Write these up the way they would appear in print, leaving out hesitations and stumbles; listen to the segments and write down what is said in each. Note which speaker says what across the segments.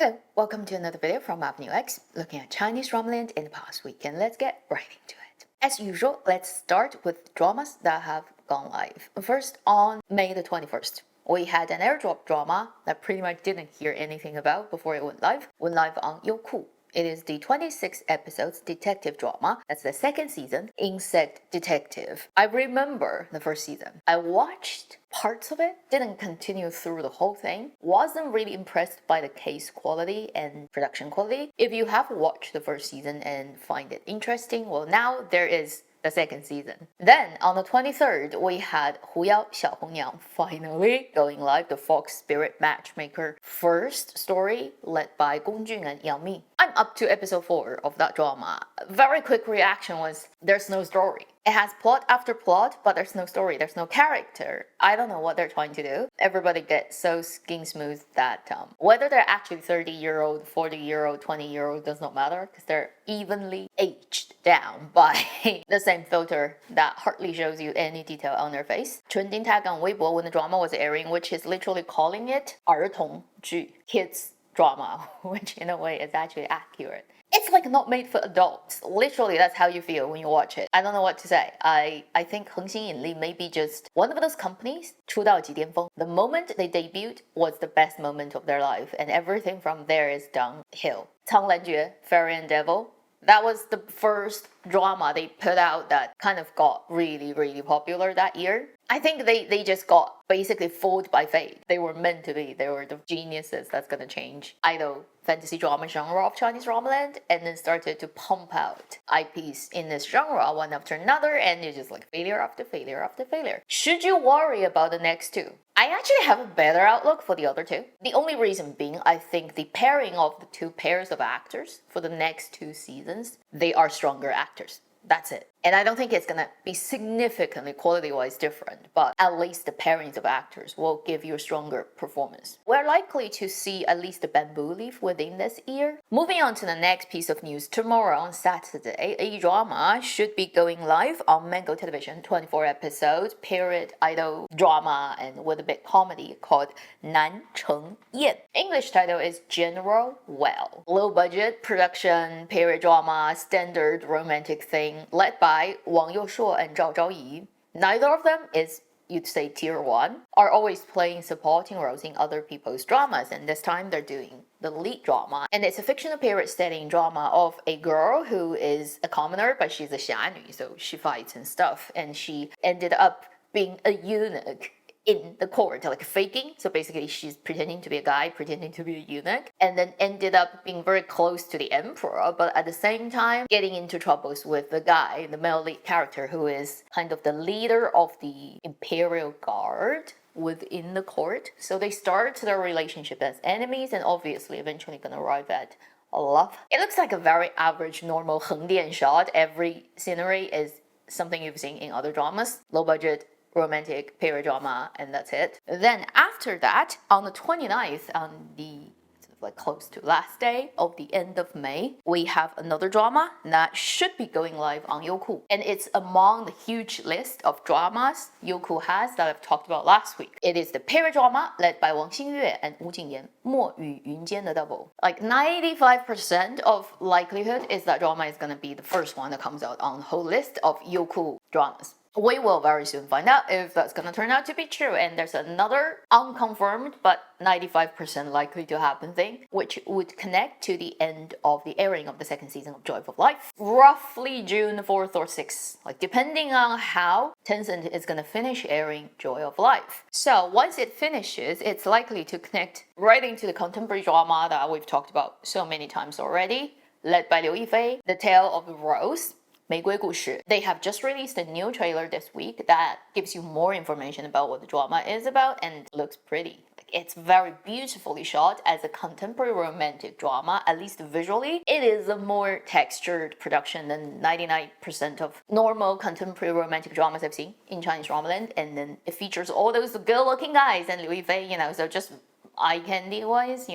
Speaker 1: Hello, welcome to another video from Avenue X, looking at Chinese dramaland in the past week, and let's get right into it. As usual, let's start with dramas that have gone live. First, on May the 21st, we had an airdrop drama that pretty much didn't hear anything about before it went live on Youku. It is the 26 episodes detective drama. That's the second season, Insect Detective. I remember the first season. I watched parts of it, didn't continue through the whole thing, wasn't really impressed by the case quality and production quality. If you have watched the first season and find it interesting, well, now there is the second season. Then on the 23rd, we had Hu Yao Xiaohongniang finally going live, the Fox Spirit Matchmaker first story led by Gong Jun and Yang Mi. I'm up to episode 4 of that drama. Very quick reaction was there's no story. It has plot after plot, but there's no story, there's no character. I don't know what they're trying to do. Everybody gets so skin smooth that whether they're actually 30-year-old, 40-year-old, 20-year-old does not matter because they're evenly aged down by the same filter that hardly shows you any detail on their face. Chun Ding tag on Weibo when the drama was airing, which is literally calling it 儿童剧, kids drama, which in a way is actually accurate. It's like not made for adults. Literally, that's how you feel when you watch it. I don't know what to say. I think Hengxin Yinli may be just one of those companies, 出道即巅峰. The moment they debuted was the best moment of their life, and everything from there is downhill. 苍兰诀, Fairy and Devil, that was the first drama they put out that kind of got really, really popular that year. I think they just got basically fooled by fate. They were meant to be. They were the geniuses that's gonna change idol fantasy drama genre of Chinese dramaland, and then started to pump out IPs in this genre one after another, and it's just like failure after failure after failure. Should you worry about the next two? I actually have a better outlook for the other two. The only reason being, I think the pairing of the two pairs of actors for the next two seasons, they are stronger actors. That's it. And I don't think it's gonna be significantly quality-wise different, but at least the pairings of actors will give you a stronger performance. We're likely to see at least a bamboo leaf within this year. Moving on to the next piece of news, tomorrow on Saturday, a drama should be going live on Mango Television, 24 episodes, period idol drama and with a bit comedy called 南城宴. English title is General Well. Low budget production, period drama, standard romantic thing, led by Wang Youshou and Zhao Zhaoyi. Neither of them is, you'd say, tier 1, are always playing supporting roles in other people's dramas, and this time they're doing the lead drama. And it's a fictional period setting drama of a girl who is a commoner, but she's a xianyu, so she fights and stuff, and she ended up being a eunuch in the court, like faking. So basically she's pretending to be a guy, pretending to be a eunuch, and then ended up being very close to the emperor, but at the same time getting into troubles with the guy, the male lead character, who is kind of the leader of the imperial guard within the court. So they start their relationship as enemies and obviously eventually gonna arrive at love. It looks like a very average normal Hengdian shot. Every scenery is something you've seen in other dramas. Low budget, romantic period drama, and that's it. Then after that, on the 29th, on the sort of like close to last day of the end of May, we have another drama that should be going live on Youku, and it's among the huge list of dramas Youku has that I've talked about last week. It is the period drama led by Wang Xingyue and Wu Jingyan, 墨与云间的 double. Like 95% of likelihood is that drama is gonna be the first one that comes out on the whole list of Youku dramas. We will very soon find out if that's gonna turn out to be true, and there's another unconfirmed but 95% likely to happen thing, which would connect to the end of the airing of the second season of Joy of Life, roughly June 4th or 6th, like depending on how Tencent is gonna finish airing Joy of Life. So once it finishes, it's likely to connect right into the contemporary drama that we've talked about so many times already, led by Liu Yifei, The Tale of the Rose, 玫瑰故事. They have just released a new trailer this week that gives you more information about what the drama is about and looks pretty. It's very beautifully shot as a contemporary romantic drama, at least visually. It is a more textured production than 99% of normal contemporary romantic dramas I've seen in Chinese dramaland, and then it features all those good-looking guys and Liu Yifei, so just eye candy wise,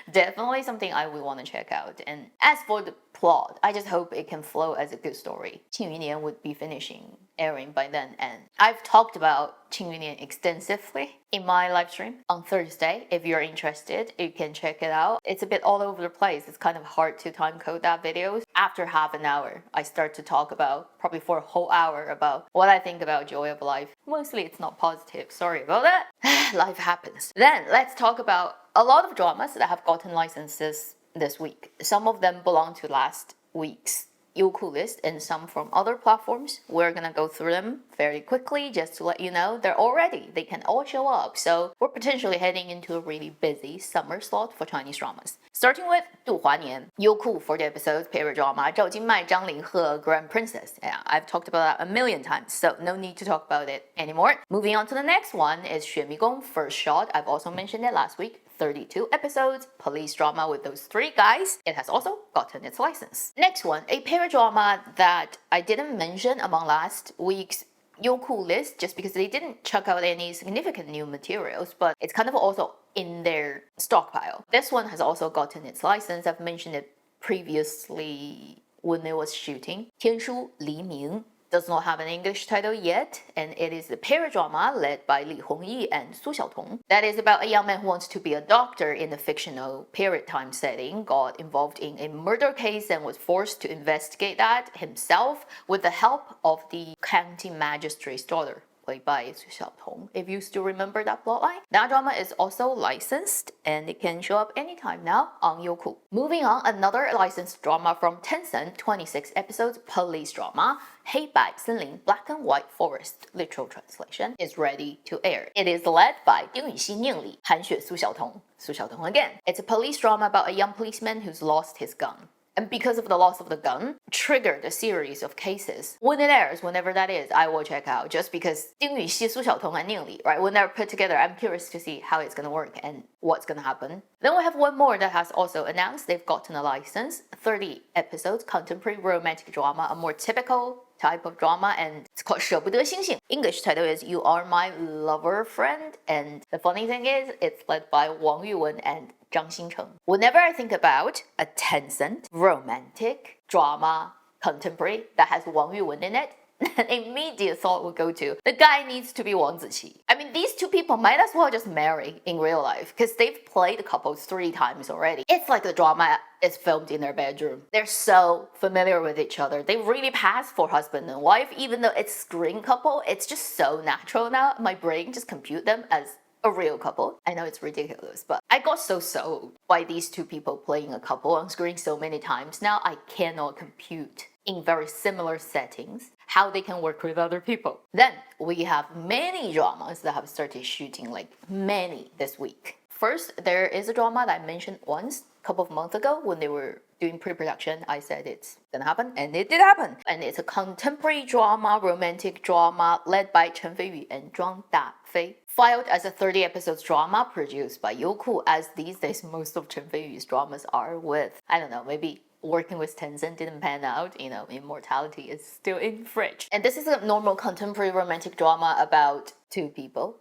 Speaker 1: definitely something I would want to check out. And as for the plot, I just hope it can flow as a good story. 庆余年 would be finishing airing by then, and I've talked about Qing Yuan extensively in my live stream on Thursday. If you're interested, you can check it out. It's a bit all over the place. It's kind of hard to time code that videos. After half an hour, I start to talk about, probably for a whole hour, about what I think about joy of life. Mostly it's not positive. Sorry about that. Life happens. Then let's talk about a lot of dramas that have gotten licenses this week. Some of them belong to last week's Youku list and some from other platforms. We're gonna go through them very quickly just to let you know they're all ready. They can all show up. So we're potentially heading into a really busy summer slot for Chinese dramas. Starting with 度华年 Youku for the episode's period drama 赵今麦, Zhang Linghe, Grand Princess. Yeah, I've talked about that a million times, so no need to talk about it anymore. Moving on to the next one is 雪迷宫 First Shot. I've also mentioned it last week. 32 episodes, police drama with those three guys. It has also gotten its license. Next one, a period drama that I didn't mention among last week's Youku list just because they didn't chuck out any significant new materials, but it's kind of also in their stockpile. This one has also gotten its license. I've mentioned it previously when it was shooting. 天书黎明 does not have an English title yet, and it is a period drama led by Li Hongyi and Su Xiaotong. That is about a young man who wants to be a doctor in a fictional period time setting, got involved in a murder case and was forced to investigate that himself with the help of the county magistrate's daughter, played by Su Xiaotong, if you still remember that plotline. That drama is also licensed, and it can show up anytime now on Youku. Moving on, another licensed drama from Tencent, 26 episodes, police drama, 黑白森林 Black and White Forest, literal translation, is ready to air. It is led by 丁禹锡、宁理、韩雪、苏晓彤. Su Xiaotong again. It's a police drama about a young policeman who's lost his gun. And because of the loss of the gun, triggered a series of cases. When it airs, whenever that is, I will check out. Just because 丁禹锡, Su Xiaotong, and Ning Li, right? When they're put together, I'm curious to see how it's gonna work and what's gonna happen. Then we have one more that has also announced they've gotten a license. 30 episodes, contemporary romantic drama, a more typical type of drama, and it's called 舍不得星星. English title is You Are My Lover Friend, and the funny thing is, it's led by Wang Yuwen and Zhang Xincheng. Whenever I think about a Tencent romantic drama contemporary that has Wang Yuwen in it, an immediate thought would go to the guy needs to be Wang Ziqi. I mean, these two people might as well just marry in real life because they've played the couples 3 times already. It's like the drama is filmed in their bedroom. They're so familiar with each other. They really pass for husband and wife, even though it's screen couple. It's just so natural now. My brain just compute them as a real couple. I know it's ridiculous, but I got so sold by these two people playing a couple on screen so many times. Now I cannot compute in very similar settings how they can work with other people. Then we have many dramas that have started shooting, like many this week. First, there is a drama that I mentioned once a couple of months ago when they were doing pre-production. I said it's gonna happen, and it did happen. And it's a contemporary drama, romantic drama led by Chen Feiyu and Zhuang Dafei. Filed as a 30 episodes drama produced by Youku, as these days most of Chen Feiyu's dramas are with, I don't know, maybe working with Tencent didn't pan out, you know, immortality is still in fridge. And this is a normal contemporary romantic drama about 2 people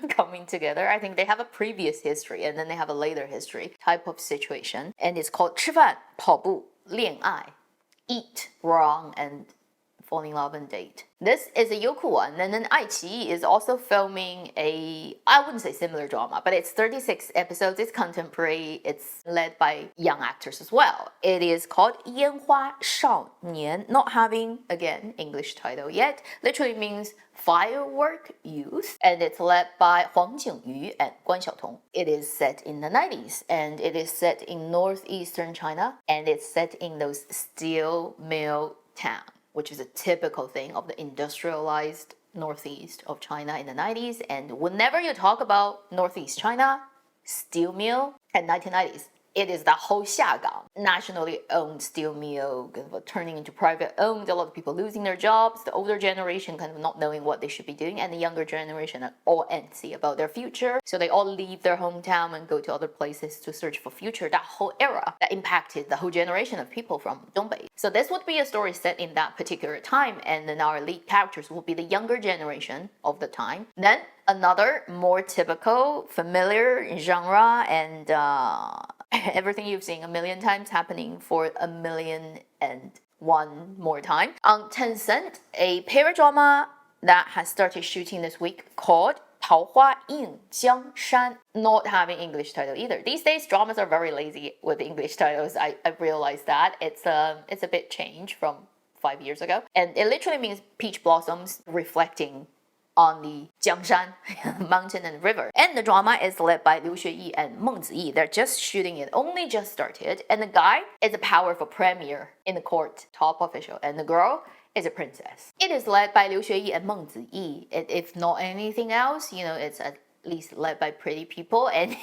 Speaker 1: coming together. I think they have a previous history and then they have a later history type of situation. And it's called 吃饭,跑步,恋爱, eat, wrong, and fall in love and date. This is a Youku one, and then Aiqi is also filming a, I wouldn't say similar drama, but it's 36 episodes, it's contemporary, it's led by young actors as well. It is called 烟花少年, not having, again, English title yet, literally means firework youth, and it's led by Huang Jingyu and Guan Xiaotong. It is set in the 90s, and it is set in northeastern China, and it's set in those steel mill towns, which is a typical thing of the industrialized northeast of China in the 90s. And whenever you talk about northeast China, steel mill, and 1990s, it is the whole Xiagang, nationally owned steel mill, kind of turning into private owned, a lot of people losing their jobs, the older generation kind of not knowing what they should be doing, and the younger generation are all antsy about their future. So they all leave their hometown and go to other places to search for future. That whole era that impacted the whole generation of people from Dongbei. So this would be a story set in that particular time, and then our lead characters will be the younger generation of the time. Then another more typical, familiar genre and Everything you've seen a million times happening for a million and one more time. On Tencent, a period drama that has started shooting this week called 桃花映江山, not having English title either. These days, dramas are very lazy with English titles. I realized that. It's a bit changed from 5 years ago. And it literally means peach blossoms reflecting on the Jiangshan mountain and river. And the drama is led by Liu Xueyi and Meng Ziyi. They're just shooting it, only just started. And the guy is a powerful premier in the court, top official. And the girl is a princess. It is led by Liu Xueyi and Meng Ziyi. If not anything else, it's at least led by pretty people. And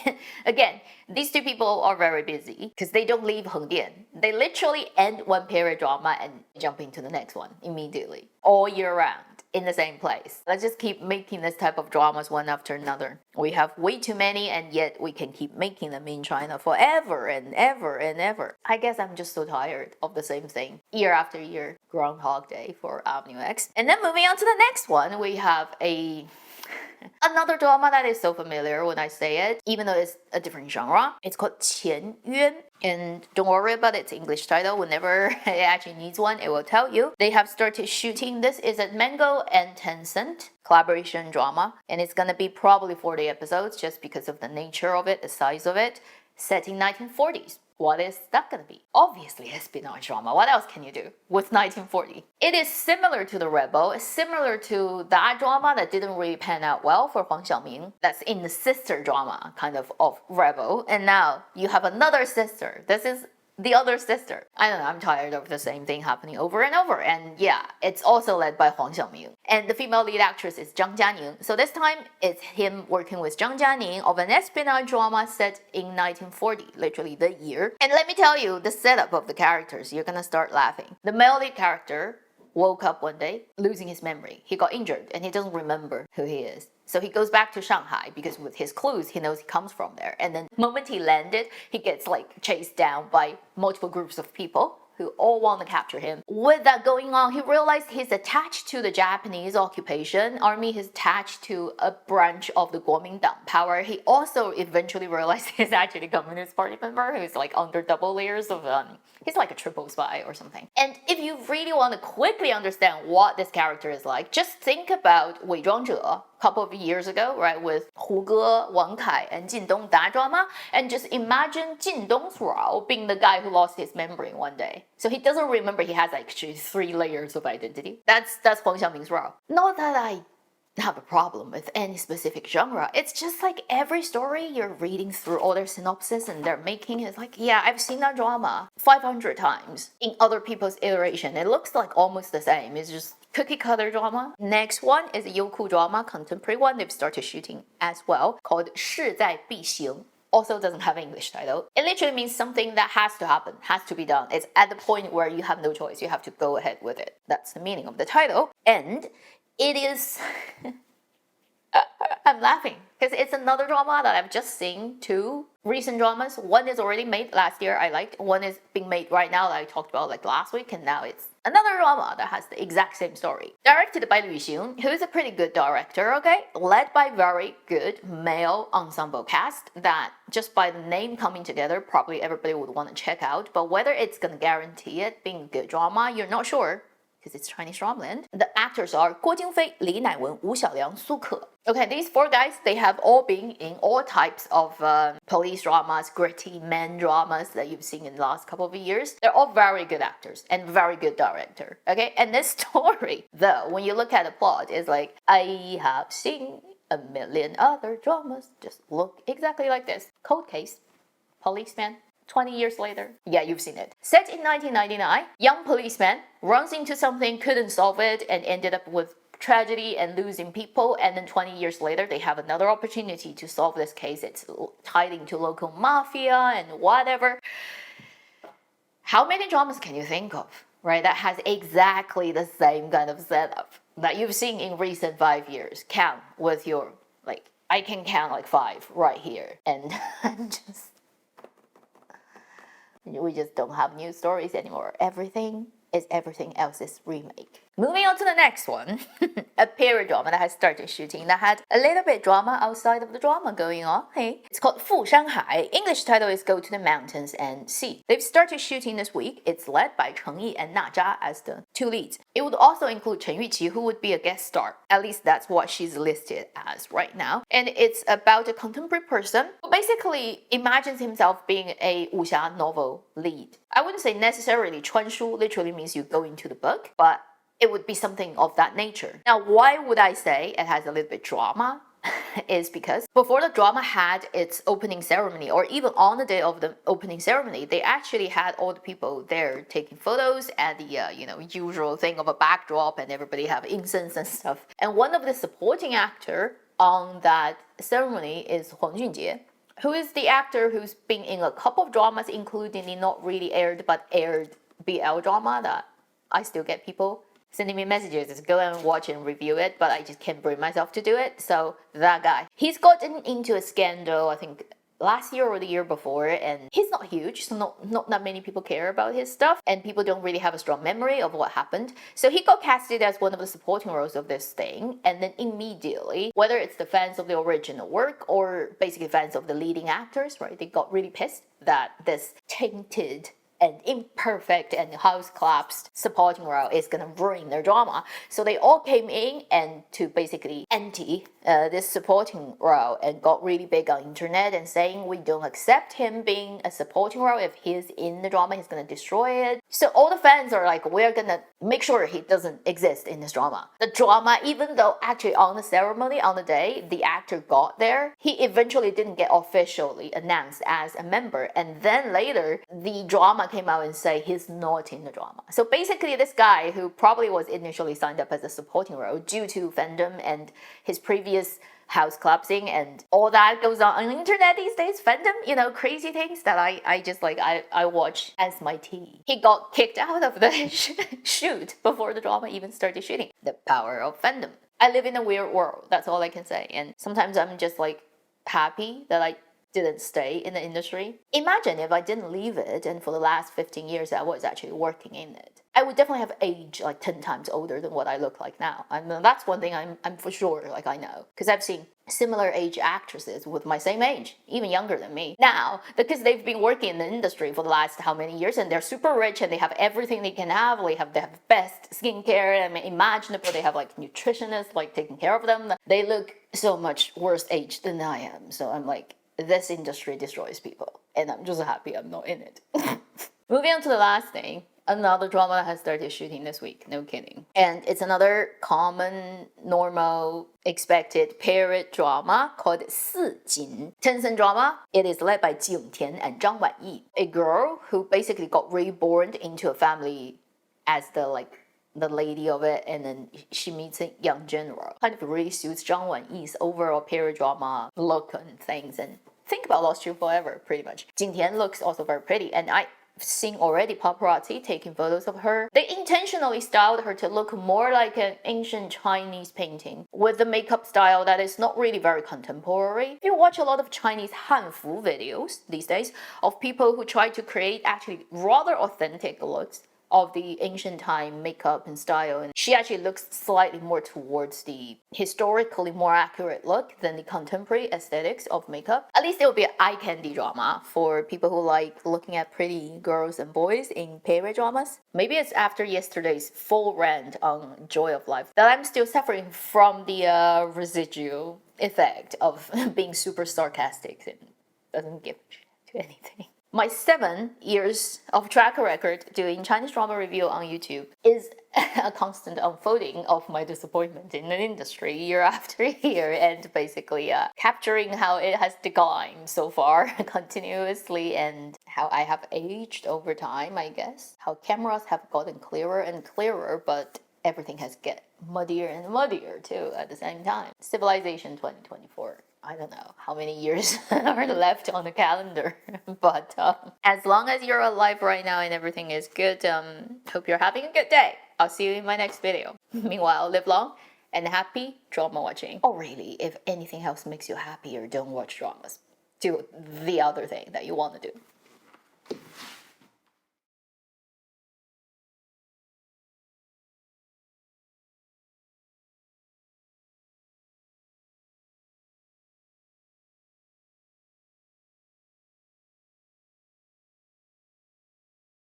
Speaker 1: again, these two people are very busy because they don't leave Hengdian. They literally end one period drama and jump into the next one immediately, all year round, in the same place. Let's just keep making this type of dramas one after another. We have way too many, and yet we can keep making them in China forever and ever and ever. I guess I'm just so tired of the same thing year after year. Groundhog Day for Avenue X. And then moving on to the next one, we have another drama that is so familiar when I say it, even though it's a different genre. It's called 前缘. And don't worry about its English title. Whenever it actually needs one, it will tell you. They have started shooting. This is a Mango and Tencent collaboration drama. And it's gonna be probably 40 episodes just because of the nature of it, the size of it. Set in 1940s. What is that gonna be? Obviously espionage drama. What else can you do with 1940? It is similar to The Rebel. It's similar to that drama that didn't really pan out well for Huang Xiaoming. That's in the sister drama kind of Rebel. And now you have another sister. This is the other sister. I don't know, I'm tired of the same thing happening over and over. And yeah, it's also led by Huang Xiaoming. And the female lead actress is Zhang Jianing. So this time, it's him working with Zhang Jianing of an espionage drama set in 1940, literally the year. And let me tell you, the setup of the characters, you're gonna start laughing. The male lead character woke up one day, losing his memory. He got injured, and he doesn't remember who he is. So he goes back to Shanghai because with his clues, he knows he comes from there. And then the moment he landed, he gets chased down by multiple groups of people who all want to capture him. With that going on, he realized he's attached to the Japanese occupation army. He's attached to a branch of the Kuomintang power. He also eventually realized he's actually a Communist Party member who's under double layers of he's like a triple spy or something. And if you really want to quickly understand what this character is like, just think about 伪装者 a couple of years ago, right, with Hu Ge, Wang Kai, and Jin Dong, that drama, and just imagine Jin Dong's role being the guy who lost his memory one day. So he doesn't remember he has actually 3 layers of identity. That's Huang Xiaoming's role. Not that I have a problem with any specific genre. It's just every story you're reading through all their synopsis and they're making is yeah, I've seen that drama 500 times in other people's iteration. It looks almost the same. It's just cookie cutter drama. Next one is a Youku drama, contemporary one. They've started shooting as well, called 势在必行. Also doesn't have an English title. It literally means something that has to happen, has to be done. It's at the point where you have no choice. You have to go ahead with it. That's the meaning of the title. And it is... I'm laughing because it's another drama that I've just seen 2 recent dramas. One is already made last year, I liked. One is being made right now that I talked about last week, and now it's another drama that has the exact same story. Directed by Liu Xing, who is a pretty good director, okay? Led by very good male ensemble cast that just by the name coming together, probably everybody would want to check out. But whether it's gonna guarantee it being a good drama, you're not sure. Because it's Chinese dramaland. The actors are Guo Jingfei, Li Naiwen, Wu Xiaoliang, Su Ke. Okay, these 4 guys, they have all been in all types of police dramas, gritty men dramas that you've seen in the last couple of years. They're all very good actors and very good director. Okay, and this story, though, when you look at the plot, is I have seen a million other dramas. Just look exactly like this. Cold case, policeman. 20 years later, yeah, you've seen it. Set in 1999, young policeman runs into something, couldn't solve it, and ended up with tragedy and losing people. And then 20 years later, they have another opportunity to solve this case. It's tied into local mafia and whatever. How many dramas can you think of, right, that has exactly the same kind of setup that you've seen in recent 5 years? Count with your, I can count 5 right here. And I'm just... we just don't have news stories anymore. Everything is everything else's remake. Moving on to the next one, a period drama that has started shooting that had a little bit drama outside of the drama going on. Hey, it's called 富山海. English title is Go to the Mountains and See. They've started shooting this week. It's led by Cheng Yi and Na Zha as the two leads. It would also include Chen Yuqi, who would be a guest star. At least that's what she's listed as right now. And it's about a contemporary person who basically imagines himself being a wuxia novel lead. I wouldn't say necessarily 传书 literally means you go into the book, but it would be something of that nature. Now, why would I say it has a little bit drama? Is because before the drama had its opening ceremony, or even on the day of the opening ceremony, they actually had all the people there taking photos and the usual thing of a backdrop and everybody have incense and stuff. And one of the supporting actor on that ceremony is Huang Junjie, who is the actor who's been in a couple of dramas, including the not really aired but aired BL drama that I still get people sending me messages to go and watch and review it, but I just can't bring myself to do it. So that guy, he's gotten into a scandal, I think last year or the year before, and he's not huge, so not that many people care about his stuff, and people don't really have a strong memory of what happened. So he got casted as one of the supporting roles of this thing, and then immediately, whether it's the fans of the original work or basically fans of the leading actors, right, they got really pissed that this tainted and imperfect and house collapsed supporting role is gonna ruin their drama. So they all came in and to basically anti this supporting role and got really big on internet and saying we don't accept him being a supporting role. If he's in the drama, he's gonna destroy it. So all the fans are like, we're gonna make sure he doesn't exist in this drama. The drama, even though actually on the ceremony, on the day the actor got there, he eventually didn't get officially announced as a member. And then later, the drama came out and say he's not in the drama. So basically this guy who probably was initially signed up as a supporting role due to fandom and his previous house collapsing and all that goes on the internet these days, fandom, crazy things that I just like, I watch as my tea. He got kicked out of the shoot before the drama even started shooting. The power of fandom. I live in a weird world, that's all I can say. And sometimes I'm just like happy that I didn't stay in the industry. Imagine if I didn't leave it and for the last 15 years I was actually working in it. I would definitely have aged like 10 times older than what I look like now. I mean, that's one thing I'm for sure, like I know. Because I've seen similar age actresses with my same age, even younger than me. Now, because they've been working in the industry for the last how many years and they're super rich and they have everything they can have. They have best skincare, I mean, imaginable. They have like nutritionists like taking care of them. They look so much worse aged than I am. So I'm like, this industry destroys people. And I'm just happy I'm not in it. Moving on to the last thing. Another drama that has started shooting this week, no kidding. And it's another common, normal, expected period drama called 四锦. Tencent drama. It is led by Jing Tian and Zhang Wanyi, a girl who basically got reborn into a family as the lady of it, and then she meets a young general. Kind of really suits Zhang Wanyi's overall period drama look and things. And think about Lost You Forever, pretty much. Jing Tian looks also very pretty, and I've seen already paparazzi taking photos of her. They intentionally styled her to look more like an ancient Chinese painting with the makeup style that is not really very contemporary. If you watch a lot of Chinese Hanfu videos these days of people who try to create actually rather authentic looks of the ancient time makeup and style, and she actually looks slightly more towards the historically more accurate look than the contemporary aesthetics of makeup. At least it will be an eye candy drama for people who like looking at pretty girls and boys in period dramas. Maybe it's after yesterday's full rant on Joy of Life that I'm still suffering from the residual effect of being super sarcastic and doesn't give a shit to anything. My 7 years of track record doing Chinese drama review on YouTube is a constant unfolding of my disappointment in the industry year after year, and basically capturing how it has declined so far continuously and how I have aged over time, I guess. How cameras have gotten clearer and clearer, but everything has get muddier and muddier too at the same time. Civilization 2024. I don't know how many years are left on the calendar, but as long as you're alive right now and everything is good, hope you're having a good day. I'll see you in my next video. Meanwhile, live long and happy drama watching. Or really, if anything else makes you happier, don't watch dramas. Do the other thing that you want to do.